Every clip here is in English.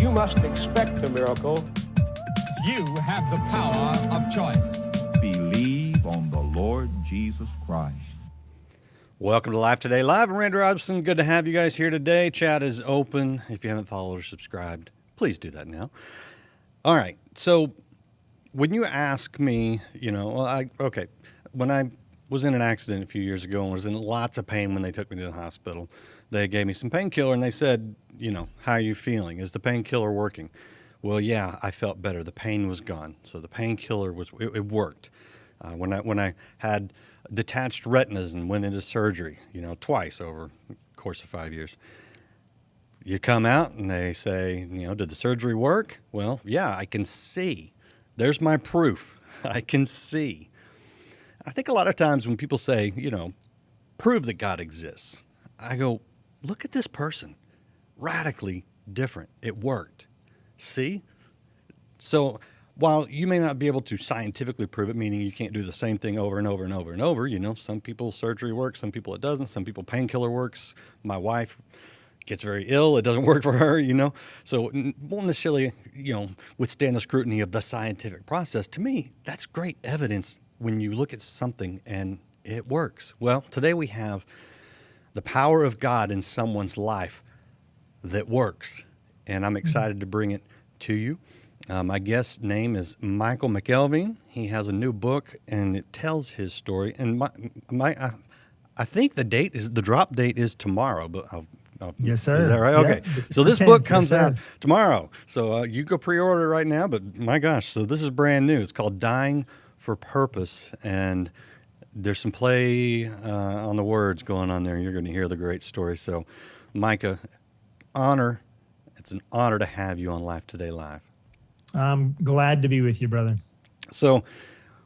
You must expect a miracle. You have the power of choice. Believe on the Lord Jesus Christ. Welcome to Life Today Live. I'm Randy Robinson. Good to have you guys here today. Chat is open. If you haven't followed or subscribed, please do that now. All right. So when you ask me, when I was in an accident a few years ago and was in lots of pain when they took me to the hospital, they gave me some painkiller and they said, how are you feeling? Is the painkiller working? Well, yeah, I felt better. The pain was gone. So the painkiller it worked. When I had detached retinas and went into surgery, twice over the course of 5 years, you come out and they say, did the surgery work? Well, yeah, I can see. There's my proof. I can see. I think a lot of times when people say, prove that God exists, I go, look at this person. Radically different. It worked. See? So while you may not be able to scientifically prove it, meaning you can't do the same thing over and over and over and over, some people surgery works, some people it doesn't, some people painkiller works. My wife gets very ill, it doesn't work for her, So it won't necessarily, withstand the scrutiny of the scientific process. To me, that's great evidence when you look at something and it works. Well, today we have the power of God in someone's life that works, and I'm excited to bring it to you. My guest's name is Michael McElveen. He has a new book, and it tells his story. And I think the drop date is tomorrow. But yes, sir. Is that right? Yeah, okay. So this book comes out tomorrow. So you go pre-order right now. But my gosh, so this is brand new. It's called Dying for Purpose, and there's some play on the words going on there. You're going to hear the great story. So, Micah, it's an honor to have you on Life Today Live. I'm glad to be with you, brother. So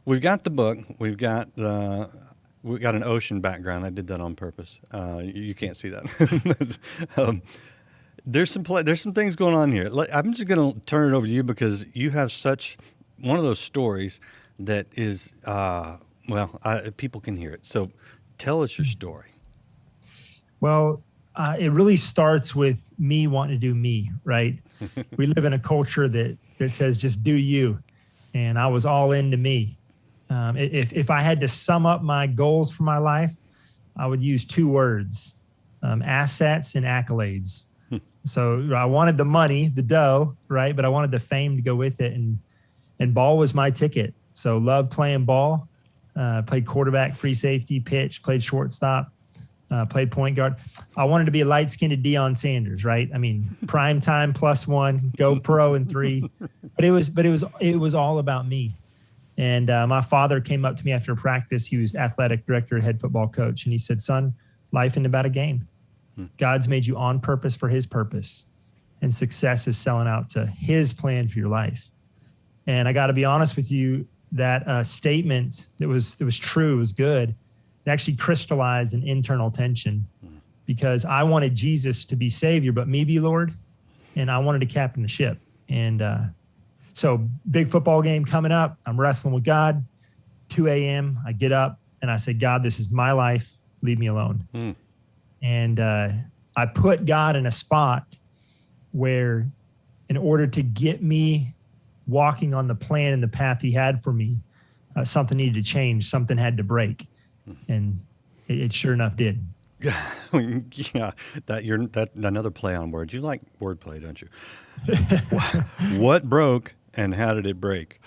we've got the book. We've got an ocean background. I did that on purpose. You can't see that. There's some things going on here. I'm just going to turn it over to you because you have such one of those stories that is, people can hear it. So tell us your story. Well, it really starts with me wanting to do me, right? We live in a culture that says just do you, and I was all into me. If I had to sum up my goals for my life, I would use two words, assets and accolades. So I wanted the money, the dough, right? But I wanted the fame to go with it, and ball was my ticket. So loved playing ball, played quarterback, free safety, pitch, played shortstop. Played point guard. I wanted to be a light-skinned Deion Sanders, right? I mean, prime time +1, go pro in 3. But it was all about me. And my father came up to me after practice. He was athletic director, head football coach, and he said, "Son, life isn't about a game. God's made you on purpose for His purpose, and success is selling out to His plan for your life." And I got to be honest with you, that statement that was true, was good. It actually crystallized an internal tension because I wanted Jesus to be Savior, but me be Lord, and I wanted to captain the ship. And so big football game coming up. I'm wrestling with God. 2 a.m. I get up and I say, "God, this is my life. Leave me alone." And I put God in a spot where in order to get me walking on the plan and the path He had for me, something needed to change. Something had to break. And it sure enough did. Yeah, that another play on words. You like wordplay, don't you? What broke and how did it break?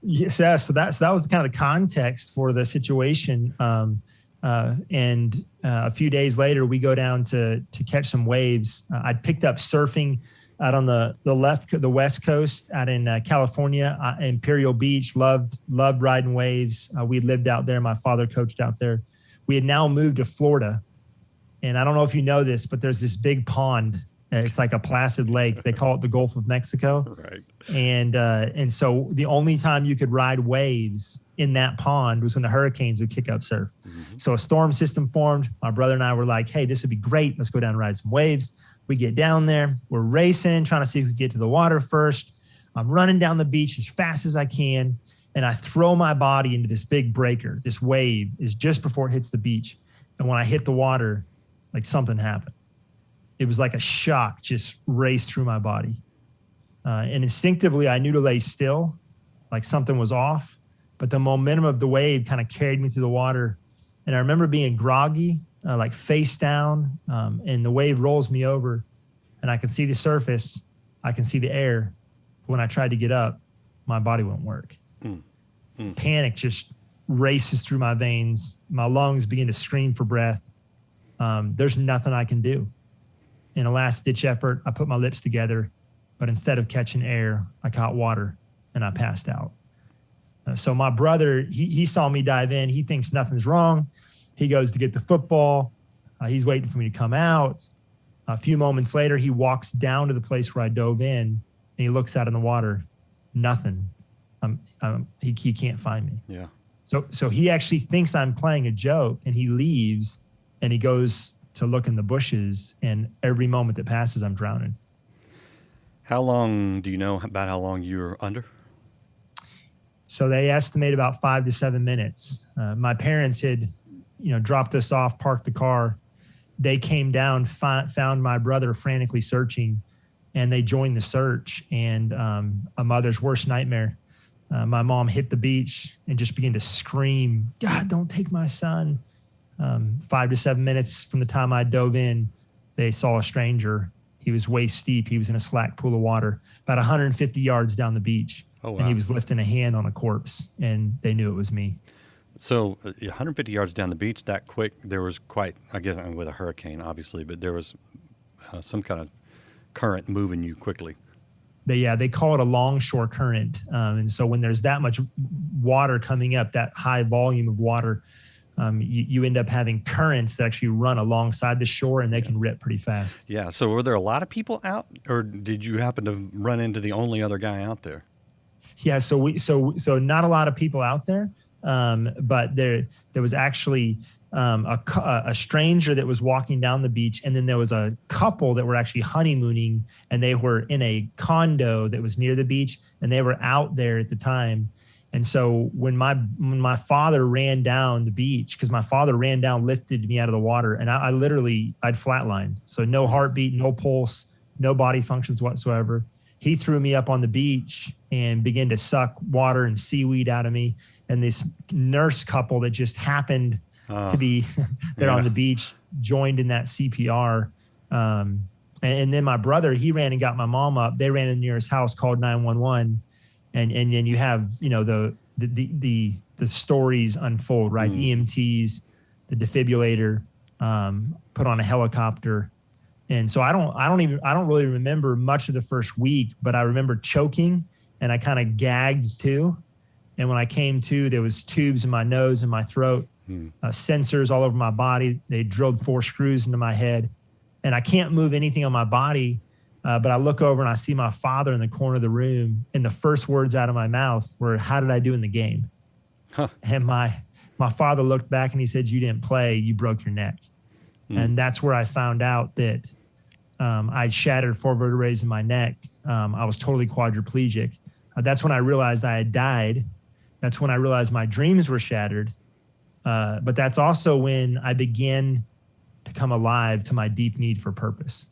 Yes, yeah, so that was kind of the context for the situation. And a few days later, we go down to catch some waves. I'd picked up surfing out on the West Coast, out in California, Imperial Beach. Loved riding waves. We lived out there. My father coached out there. We had now moved to Florida, and I don't know if you know this, but there's this big pond. It's like a placid lake. They call it the Gulf of Mexico. Right. And so the only time you could ride waves in that pond was when the hurricanes would kick up surf. Mm-hmm. So a storm system formed. My brother and I were like, "Hey, this would be great. Let's go down and ride some waves." We get down there, we're racing, trying to see who can get to the water first. I'm running down the beach as fast as I can, and I throw my body into this big breaker. This wave is just before it hits the beach. And when I hit the water, like something happened. It was like a shock just raced through my body. And instinctively, I knew to lay still, like something was off. But the momentum of the wave kind of carried me through the water. And I remember being groggy, like face down, and the wave rolls me over. And I can see the surface. I can see the air. When I tried to get up, my body wouldn't work. Panic just races through my veins. My lungs begin to scream for breath. There's nothing I can do. In a last-ditch effort, I put my lips together, but instead of catching air, I caught water, and I passed out. So my brother, he saw me dive in. He thinks nothing's wrong. He goes to get the football. He's waiting for me to come out. A few moments later, he walks down to the place where I dove in, and he looks out in the water. Nothing. He can't find me. Yeah. So he actually thinks I'm playing a joke, and he leaves, and he goes to look in the bushes, and every moment that passes, I'm drowning. How long do you know about how long you were under? So they estimate about 5 to 7 minutes. My parents had, dropped us off, parked the car. They came down, found my brother frantically searching, and they joined the search. And a mother's worst nightmare. My mom hit the beach and just began to scream, "God, don't take my son." 5 to 7 minutes from the time I dove in, they saw a stranger. He was waist deep. He was in a slack pool of water, about 150 yards down the beach. Oh, wow. And he was lifting a hand on a corpse, and they knew it was me. So 150 yards down the beach that quick, there was quite, I guess, with a hurricane, obviously, but there was some kind of current moving you quickly. They call it a longshore current. And so when there's that much water coming up, that high volume of water, you end up having currents that actually run alongside the shore, and they can rip pretty fast. Yeah. So were there a lot of people out, or did you happen to run into the only other guy out there? Yeah. So not a lot of people out there, but there was actually a stranger that was walking down the beach, and then there was a couple that were actually honeymooning, and they were in a condo that was near the beach, and they were out there at the time. And so when my father ran down the beach, because my father ran down, lifted me out of the water, and I'd flatlined. So no heartbeat, no pulse, no body functions whatsoever. He threw me up on the beach and began to suck water and seaweed out of me. And this nurse couple that just happened to be there on the beach joined in that CPR. And then my brother, he ran and got my mom up. They ran in the nearest house, called 911. And then you have, the stories unfold, right? The EMTs, the defibrillator, put on a helicopter. And so I don't really remember much of the first week, but I remember choking, and I kind of gagged too. And when I came to, there was tubes in my nose and my throat, sensors all over my body. They drilled 4 screws into my head, and I can't move anything on my body. But I look over and I see my father in the corner of the room, and the first words out of my mouth were, "How did I do in the game?" Huh. And my father looked back and he said, "You didn't play, you broke your neck." And that's where I found out that I'd shattered 4 vertebrae in my neck. I was totally quadriplegic. That's when I realized I had died. That's when I realized my dreams were shattered. But that's also when I began to come alive to my deep need for purpose.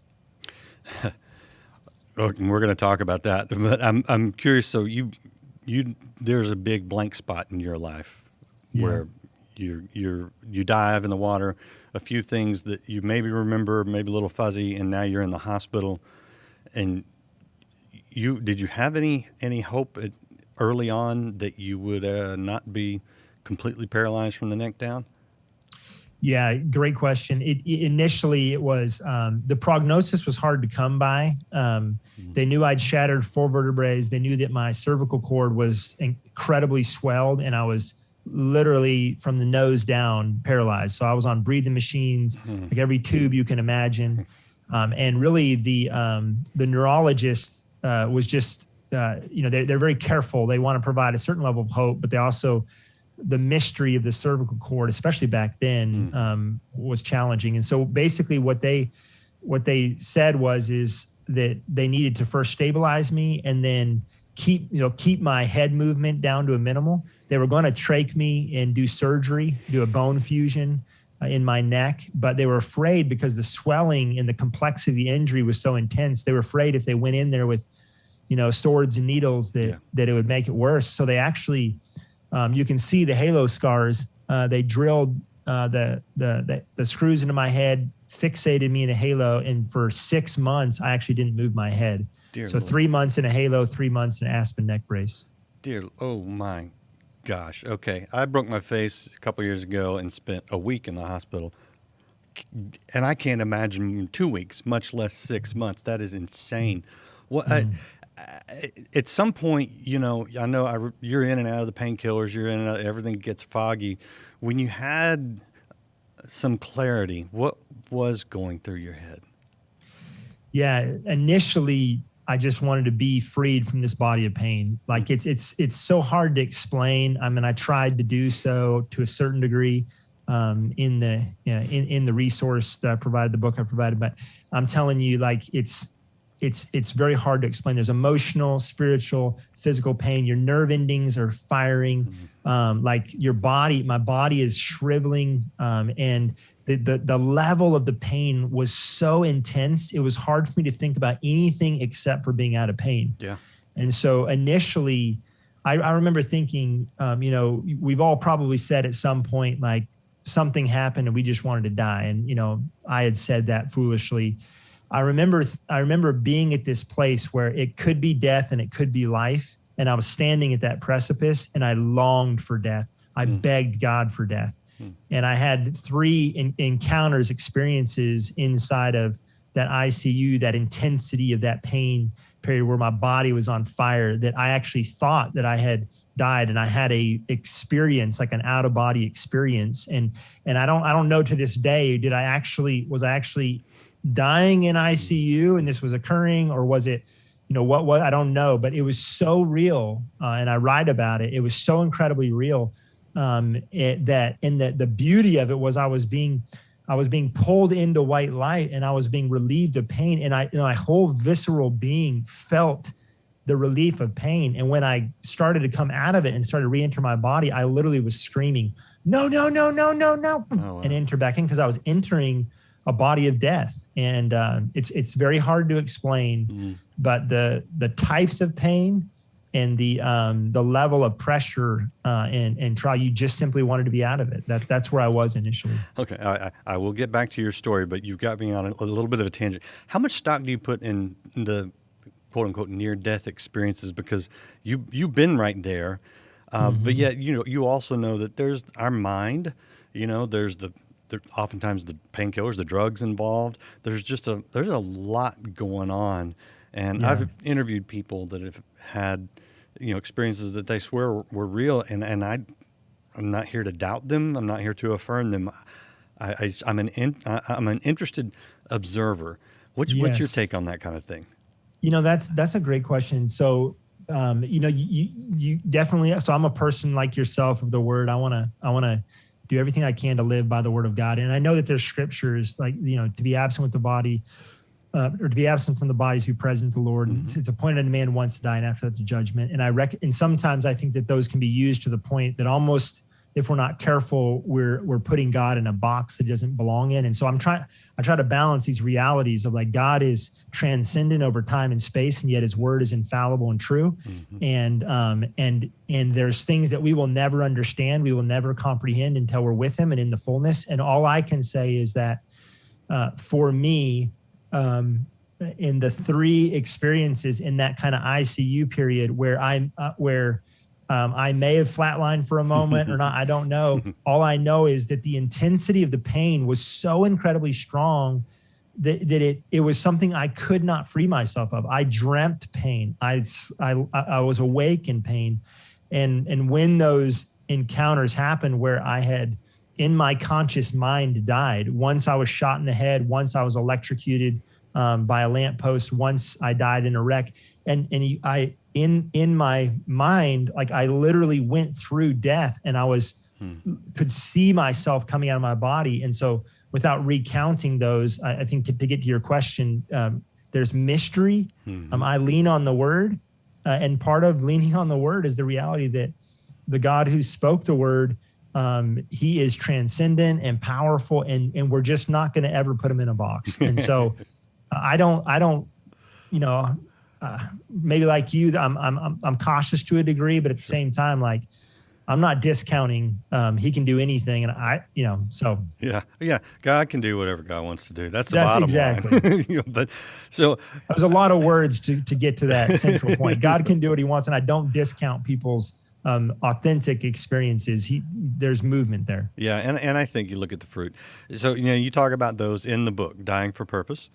We're going to talk about that, but I'm curious. So there's a big blank spot in your life where you dive in the water. A few things that you maybe remember, maybe a little fuzzy, and now you're in the hospital. And did you have any hope early on that you would not be completely paralyzed from the neck down? Yeah, great question. Initially, it was the prognosis was hard to come by. They knew I'd shattered 4 vertebrae. They knew that my cervical cord was incredibly swelled, and I was literally from the nose down paralyzed. So I was on breathing machines, like every tube you can imagine. And really, the neurologist was just, they're very careful. They want to provide a certain level of hope, but they also, the mystery of the cervical cord, especially back then, was challenging. And so basically what they said is that they needed to first stabilize me and then keep my head movement down to a minimal. They were going to trach me and do surgery, do a bone fusion in my neck, but they were afraid because the swelling and the complexity of the injury was so intense. They were afraid if they went in there with swords and needles that it would make it worse. So they actually, you can see the halo scars. They drilled the screws into my head, fixated me in a halo, and for 6 months I actually didn't move my head. Dear so Lord. 3 months in a halo, 3 months in an aspen neck brace. Oh my gosh. Okay. I broke my face a couple years ago and spent a week in the hospital. And I can't imagine 2 weeks, much less 6 months. That is insane. At some point, I know you're in and out of the painkillers, you're in and out, everything gets foggy. When you had some clarity, what was going through your head? Yeah, initially I just wanted to be freed from this body of pain. Like it's so hard to explain. I mean, I tried to do so to a certain degree in the resource that I provided, the book I provided, but I'm telling you, like it's very hard to explain. There's emotional, spiritual, physical pain. Your nerve endings are firing. Like my body is shriveling. And the level of the pain was so intense. It was hard for me to think about anything except for being out of pain. Yeah. And so initially I remember thinking, we've all probably said at some point, like something happened and we just wanted to die. And, I had said that foolishly. I remember being at this place where it could be death and it could be life. And I was standing at that precipice and I longed for death. I begged God for death. And I had 3 encounters, experiences inside of that ICU, that intensity of that pain period where my body was on fire, that I actually thought that I had died. And I had a experience, like an out of body experience. And I don't know to this day, was I actually dying in ICU and this was occurring, or was it, what I don't know, but it was so real. And I write about it. It was so incredibly real. The beauty of it was I was being pulled into white light and I was being relieved of pain. And my whole visceral being felt the relief of pain. And when I started to come out of it and started to re-enter my body, I literally was screaming, no, no, no, no, no, no, and enter back in, because I was entering a body of death. And it's very hard to explain, but the types of pain and the level of pressure and trial, you just simply wanted to be out of it. That's where I was initially. Okay, I will get back to your story, but you've got me on a little bit of a tangent. How much stock do you put in the quote unquote near-death experiences? Because you've been right there, but yet you also know that there's our mind. There's oftentimes the painkillers, the drugs involved. There's a lot going on, and I've interviewed people that have had experiences that they swear were real, and I'm not here to doubt them. I'm not here to affirm them. I'm an interested observer. What's your take on that kind of thing? That's a great question. So you definitely. So I'm a person like yourself of the word. I want to do everything I can to live by the word of God. And I know that there's scriptures like, to be absent with the body, or to be absent from the body, to be present with the Lord. It's appointed unto man once to die, and after that the judgment. And and sometimes I think that those can be used to the point that almost, if we're not careful, we're putting God in a box that he doesn't belong in. And so I try to balance these realities of like God is transcendent over time and space, and yet his word is infallible and true. And there's things that we will never understand, we will never comprehend until we're with him and in the fullness. And all I can say is that for me, in the 3 experiences in that kind of ICU period where I may have flatlined for a moment or not, I don't know. All I know is that the intensity of the pain was so incredibly strong that it was something I could not free myself of. I dreamt pain. I was awake in pain. And when those encounters happened where I had in my conscious mind died, once I was shot in the head, once I was electrocuted by a lamppost, once I died in a wreck, and in my mind, like I literally went through death, and I could see myself coming out of my body. And so without recounting those, I think to get to your question, there's mystery. I lean on the word, and part of leaning on the word is the reality that the God who spoke the word, he is transcendent and powerful, and we're just not going to ever put him in a box. And so I don't, maybe like you, I'm cautious to a degree, but at the same time, like, I'm not discounting. He can do anything, and so yeah. God can do whatever God wants to do. That's the bottom exactly. line. But so there's a lot of words to get to that central point. God can do what He wants, and I don't discount people's authentic experiences. There's movement there. Yeah, and I think you look at the fruit. So you talk about those in the book, Dying for Purpose.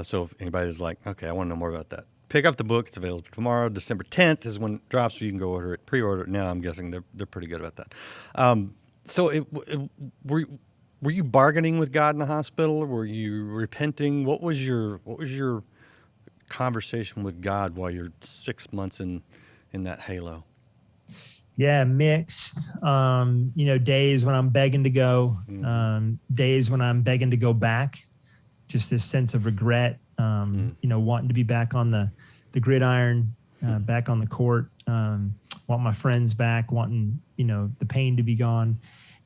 So if anybody's like, okay, I want to know more about that, pick up the book. It's available tomorrow. December 10th is when it drops. So you can go pre-order it now. I'm guessing they're pretty good about that. So were you bargaining with God in the hospital? Were you repenting? What was your conversation with God while you're 6 months in that halo? Yeah, mixed. Days when I'm begging to go, days when I'm begging to go back. Just this sense of regret, wanting to be back on the gridiron, back on the court, want my friends back, wanting, the pain to be gone.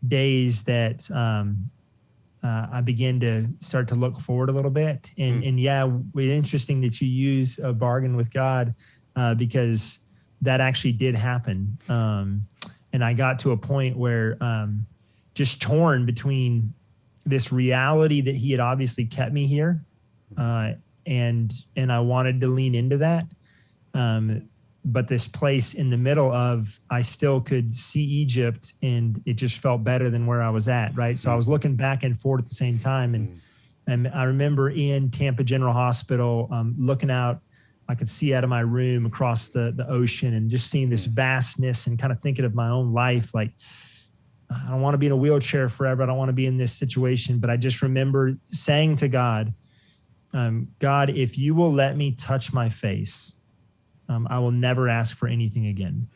Days that I begin to start to look forward a little bit. And it's interesting that you use a bargain with God because that actually did happen. And I got to a point where just torn between this reality that He had obviously kept me here, and I wanted to lean into that. But this place in the middle of, I still could see Egypt, and it just felt better than where I was at, right? So I was looking back and forth at the same time. And I remember in Tampa General Hospital, looking out, I could see out of my room across the ocean and just seeing this vastness and kind of thinking of my own life. Like, I don't want to be in a wheelchair forever. I don't want to be in this situation. But I just remember saying to God, God, if you will let me touch my face, I will never ask for anything again.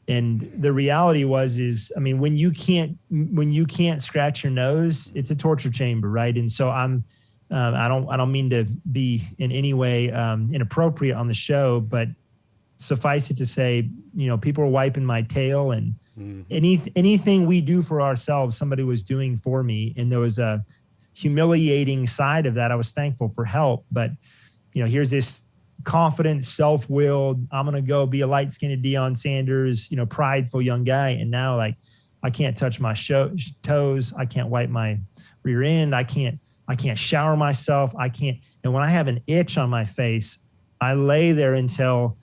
And the reality is, when you can't scratch your nose, it's a torture chamber, right? And so I don't mean to be in any way inappropriate on the show, but suffice it to say, people are wiping my tail, and anything we do for ourselves, somebody was doing for me. And there was a humiliating side of that. I was thankful for help, but here's this confident, self-willed, I'm going to go be a light-skinned Deion Sanders, prideful young guy. And now, like, I can't touch my toes. I can't wipe my rear end. I can't shower myself. And when I have an itch on my face, I lay there until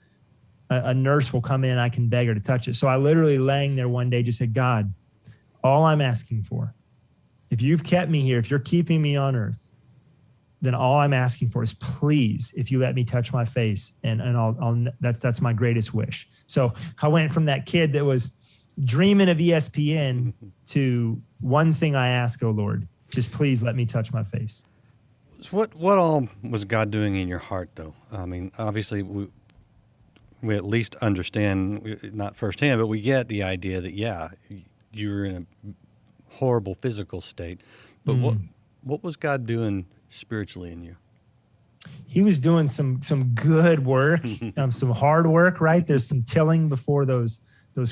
a nurse will come in. I can beg her to touch it. So I literally laying there one day just said, God, all I'm asking for, if you've kept me here, if you're keeping me on earth, then all I'm asking for is, please, if you let me touch my face, and that's my greatest wish. So I went from that kid that was dreaming of ESPN to one thing I ask, oh Lord, just please let me touch my face. What all was God doing in your heart, though? Obviously, we at least understand, not firsthand, but we get the idea that, you were in a horrible physical state. But what was God doing spiritually in you? He was doing some good work, some hard work, right? There's some tilling before those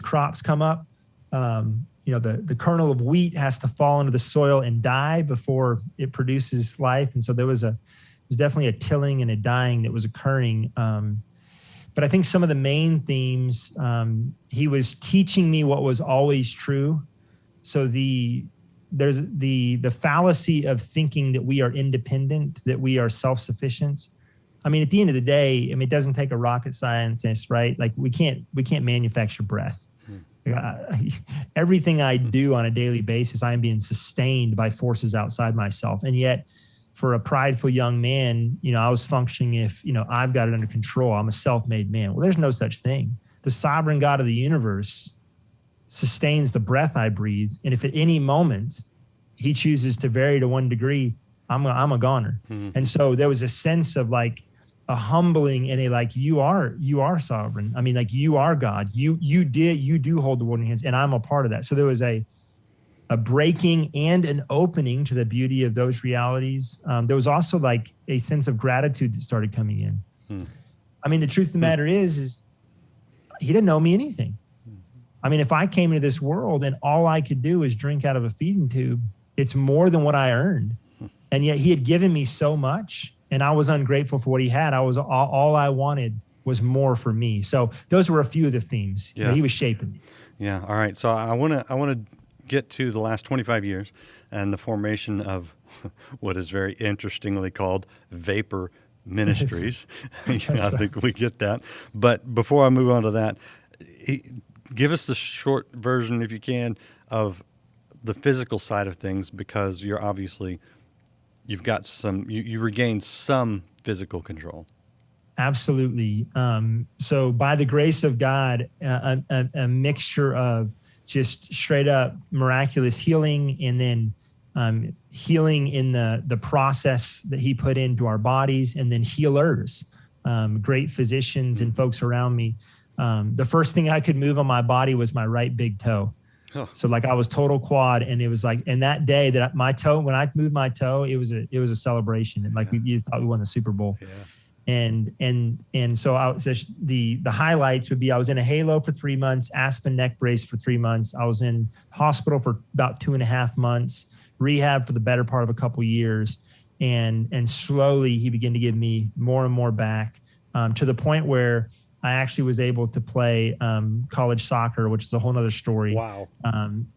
crops come up. The kernel of wheat has to fall into the soil and die before it produces life. And so there was definitely a tilling and a dying that was occurring. But I think some of the main themes, He was teaching me what was always true. So there's the fallacy of thinking that we are independent, that we are self-sufficient. At the end of the day, it doesn't take a rocket scientist, right? Like, we can't manufacture breath. Everything I do on a daily basis, I am being sustained by forces outside myself. And yet, for a prideful young man, I was functioning if, I've got it under control. I'm a self-made man. Well, there's no such thing. The sovereign God of the universe sustains the breath I breathe. And if at any moment He chooses to vary to 1 degree, I'm a goner. And so there was a sense of like a humbling and you are sovereign. You are God. You do hold the world in your hands, and I'm a part of that. So there was a breaking and an opening to the beauty of those realities. There was also like a sense of gratitude that started coming in. The truth of the matter is He didn't owe me anything. If I came into this world and all I could do is drink out of a feeding tube, it's more than what I earned. And yet He had given me so much. and I was ungrateful for what he had. All I wanted was more for me. So those were a few of the themes. Yeah. He was shaping me. Yeah. All right. So I want to get to the last 25 years and the formation of what is very interestingly called Vapor Ministries. I think we get that. But before I move on to that, give us the short version, if you can, of the physical side of things, because you've got you regained some physical control. Absolutely. So by the grace of God, a mixture of just straight up miraculous healing, and then healing in the process that he put into our bodies, and then healers, great physicians and folks around me. The first thing I could move on my body was my right big toe. Oh. So like I was total quad, and it was like, and that day that my toe, when I moved my toe, it was a celebration. And like you thought we won the Super Bowl. Yeah. And so the highlights would be, I was in a halo for 3 months, Aspen neck brace for 3 months. I was in hospital for about 2.5 months, rehab for the better part of a couple years. And slowly he began to give me more and more back, to the point where I actually was able to play college soccer, which is a whole nother story. Wow.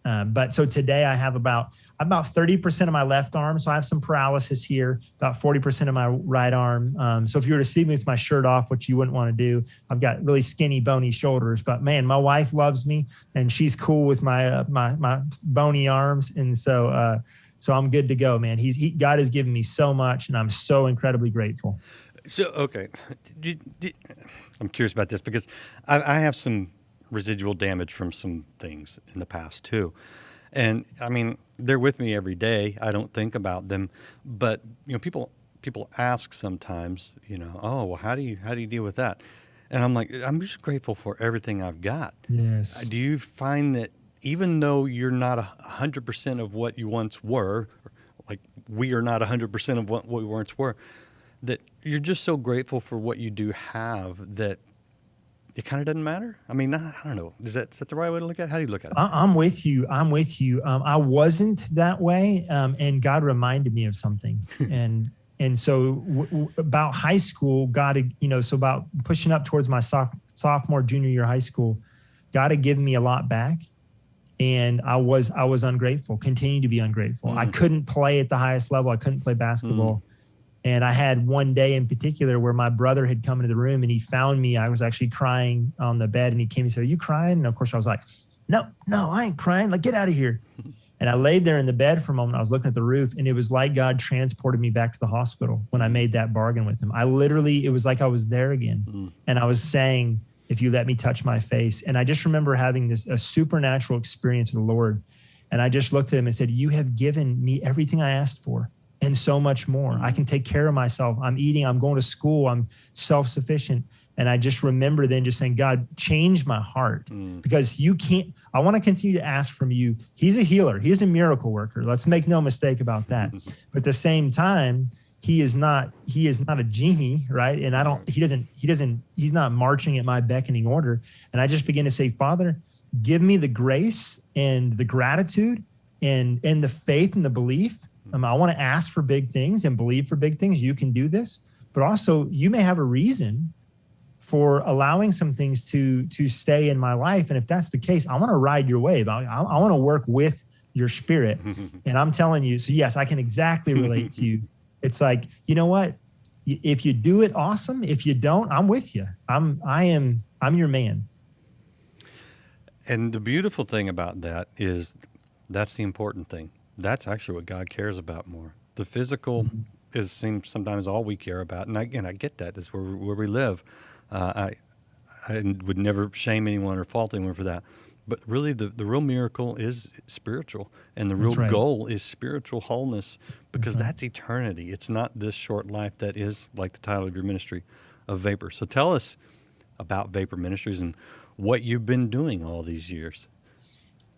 But so today I have about 30% of my left arm. So I have some paralysis here, about 40% of my right arm. So if you were to see me with my shirt off, which you wouldn't want to do, I've got really skinny, bony shoulders. But man, my wife loves me, and she's cool with my my bony arms. And so I'm good to go, man. God has given me so much, and I'm so incredibly grateful. So, okay. I'm curious about this because I have some residual damage from some things in the past too. And I mean, they're with me every day. I don't think about them, but people ask sometimes, oh, well, how do you deal with that? And I'm like, I'm just grateful for everything I've got. Yes. Do you find that even though you're not 100% of what you once were, like we are not 100% of what we once were, that you're just so grateful for what you do have that it kind of doesn't matter? I mean, I don't know. Is that the right way to look at it? How do you look at it? I'm with you. I wasn't that way. And God reminded me of something. And so about high school, so about pushing up towards my sophomore, junior year of high school, God had given me a lot back. And I was ungrateful, continued to be ungrateful. I couldn't play at the highest level. I couldn't play basketball. And I had one day in particular where my brother had come into the room, and he found me. I was actually crying on the bed, and he came and said, "Are you crying?" And of course I was like, no, I ain't crying. Like, get out of here. And I laid there in the bed for a moment. I was looking at the roof, and it was like God transported me back to the hospital when I made that bargain with him. It was like I was there again. And I was saying, if you let me touch my face. And I just remember having a supernatural experience with the Lord. And I just looked at him and said, you have given me everything I asked for, and so much more. I can take care of myself. I'm eating, I'm going to school, I'm self-sufficient. And I just remember then just saying, God, change my heart, because I want to continue to ask from you. He's a healer. He's a miracle worker. Let's make no mistake about that. But at the same time, he is not a genie, right? And he's not marching at my beckoning order. And I just begin to say, Father, give me the grace and the gratitude and the faith and the belief. I want to ask for big things and believe for big things. You can do this, but also you may have a reason for allowing some things to stay in my life. And if that's the case, I want to ride your wave. I want to work with your spirit. And I'm telling you, so yes, I can exactly relate to you. It's like, you know what? If you do it, awesome. If you don't, I'm with you. I'm your man. And the beautiful thing about that is that's the important thing. That's actually what God cares about more. The physical seems sometimes all we care about. And I get that. It's where we live. I would never shame anyone or fault anyone for that. But really, the real miracle is spiritual. And the real goal is spiritual wholeness, because that's eternity. It's not this short life that is, like the title of your ministry, of Vapor. So tell us about Vapor Ministries and what you've been doing all these years.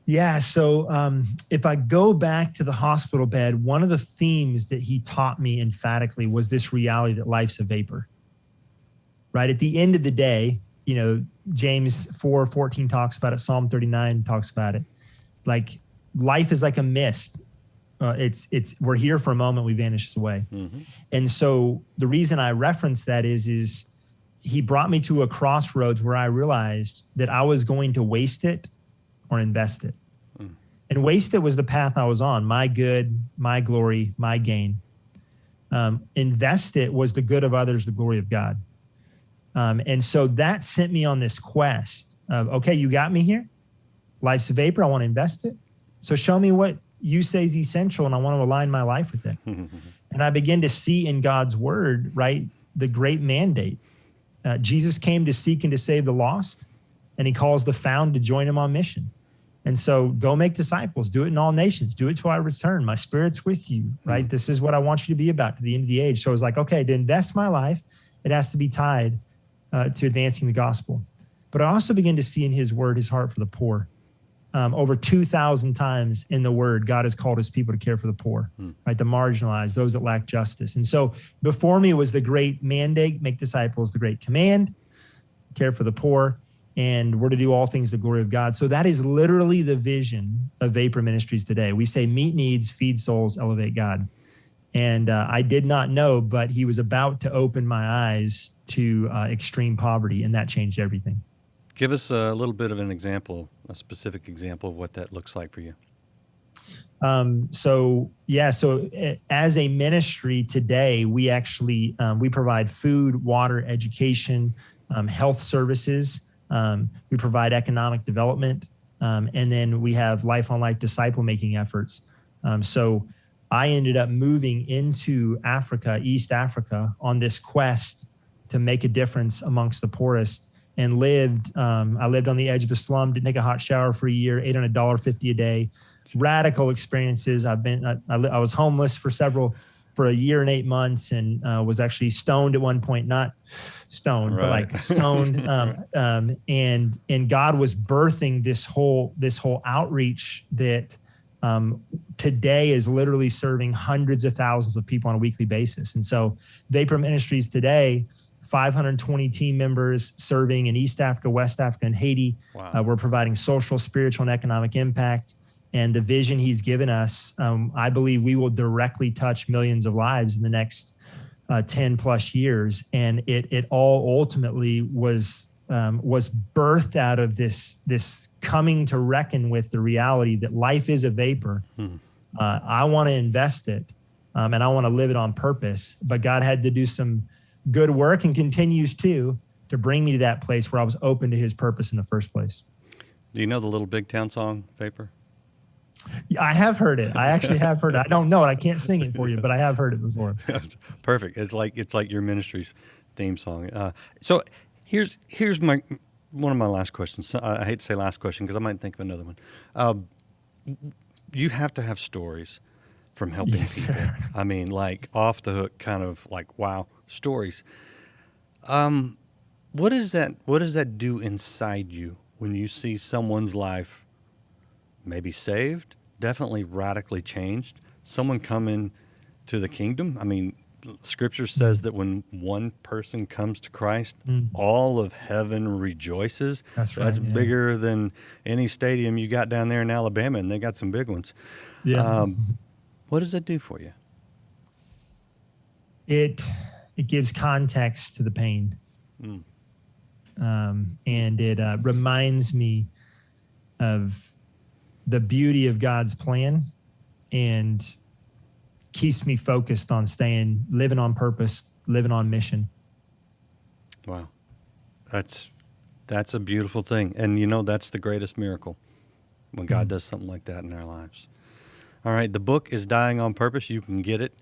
Yeah. So if I go back to the hospital bed, one of the themes that he taught me emphatically was this reality that life's a vapor, right? At the end of the day, James 4:14 talks about it. Psalm 39 talks about it. Like, life is like a mist. we're here for a moment, we vanishes away. And so the reason I reference that is he brought me to a crossroads where I realized that I was going to waste it or invest it. And waste it was the path I was on, my good, my glory, my gain. Invest it was the good of others, the glory of God. And so that sent me on this quest of, okay, you got me here. Life's a vapor. I want to invest it. So show me what you say is essential, and I want to align my life with it. And I begin to see in God's word, right, the great mandate. Jesus came to seek and to save the lost, and he calls the found to join him on mission. And so go make disciples, do it in all nations, do it till I return. My spirit's with you, right? This is what I want you to be about to the end of the age. So I was like, okay, to invest my life, it has to be tied to advancing the gospel. But I also begin to see in his word, his heart for the poor. Over 2,000 times in the word, God has called his people to care for the poor, right? The marginalized, those that lack justice. And so before me was the great mandate, make disciples, the great command, care for the poor, and we're to do all things to the glory of God. So that is literally the vision of Vapor Ministries today. We say meet needs, feed souls, elevate God. And I did not know, but he was about to open my eyes to extreme poverty, and that changed everything. Give us a little bit of an example, a specific example of what that looks like for you. So as a ministry today, we actually, we provide food, water, education, health services. We provide economic development. And then we have life on life disciple making efforts. So I ended up moving into Africa, East Africa, on this quest to make a difference amongst the poorest, and I lived on the edge of a slum, didn't take a hot shower for a year, ate on $1.50 a day. Radical experiences. I was homeless for a year and 8 months, and was actually stoned at one point, not stoned, but like stoned. And God was birthing this whole outreach that today is literally serving hundreds of thousands of people on a weekly basis. And so Vapor Ministries today, 520 team members serving in East Africa, West Africa, and Haiti. Wow. We're providing social, spiritual, and economic impact. And the vision he's given us, I believe we will directly touch millions of lives in the next 10 plus years. And it all ultimately was birthed out of this coming to reckon with the reality that life is a vapor. I want to invest it, and I want to live it on purpose. But God had to do some good work, and continues to bring me to that place where I was open to his purpose in the first place. Do you know the Little Big Town song, Vapor? I have heard it. I actually have heard it. I don't know it. I can't sing it for you, but I have heard it before. Perfect. It's like your ministry's theme song. So here's one of my last questions. I hate to say last question because I might think of another one. You have to have stories from helping people. Sir. I mean, like off the hook, kind of like wow stories. What does that do inside you when you see someone's life maybe saved, definitely radically changed, someone come in to the kingdom? I mean, Scripture says that when one person comes to Christ, all of heaven rejoices. That's right. That's bigger than any stadium you got down there in Alabama, and they got some big ones. Yeah. What does that do for you? It gives context to the pain. And it reminds me of the beauty of God's plan, and keeps me focused on living on purpose, living on mission. Wow. That's a beautiful thing. And that's the greatest miracle, when God does something like that in our lives. All right. The book is Dying on Purpose. You can get it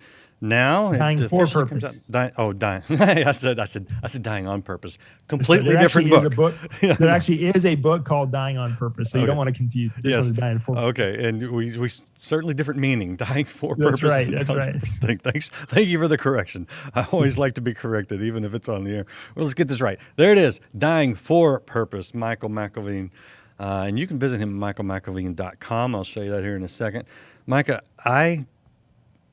now. Dying for Purpose. Dying. I said Dying on Purpose. Completely different book. There actually is a book called Dying on Purpose, so you don't want to confuse. This one's Dying for Purpose. Okay, and we certainly different meaning. Dying for Purpose. That's right. Thanks. Thank you for the correction. I always like to be corrected, even if it's on the air. Well, let's get this right. There it is. Dying for Purpose. Michael McElveen. And you can visit him at michaelmcelveen.com. I'll show you that here in a second. Micah, I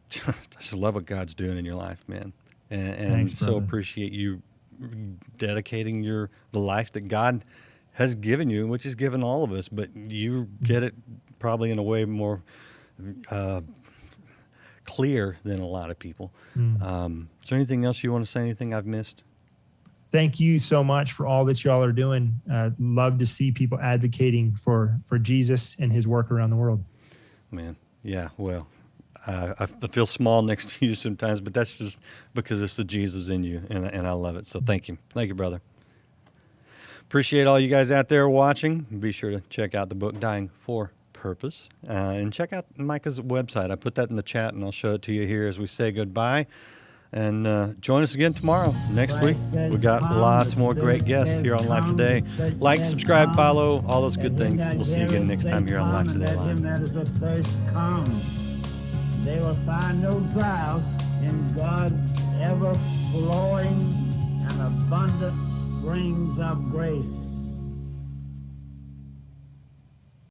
just love what God's doing in your life, man. And Thanks, so appreciate you dedicating the life that God has given you, which He's given all of us, but you get it probably in a way more clear than a lot of people. Is there anything else you want to say? Anything I've missed? Thank you so much for all that y'all are doing. Love to see people advocating for Jesus and his work around the world. Man, yeah, well, I feel small next to you sometimes, but that's just because it's the Jesus in you, and I love it. So thank you. Thank you, brother. Appreciate all you guys out there watching. Be sure to check out the book, Dying for Purpose, and check out Micah's website. I put that in the chat, and I'll show it to you here as we say goodbye. And join us again tomorrow. Next week, we got lots more great guests here on Life Today. Like, subscribe, follow, all those good things. We'll see you again next time here on Life Today Live. They will find no drought in God's ever-flowing and abundant springs of grace.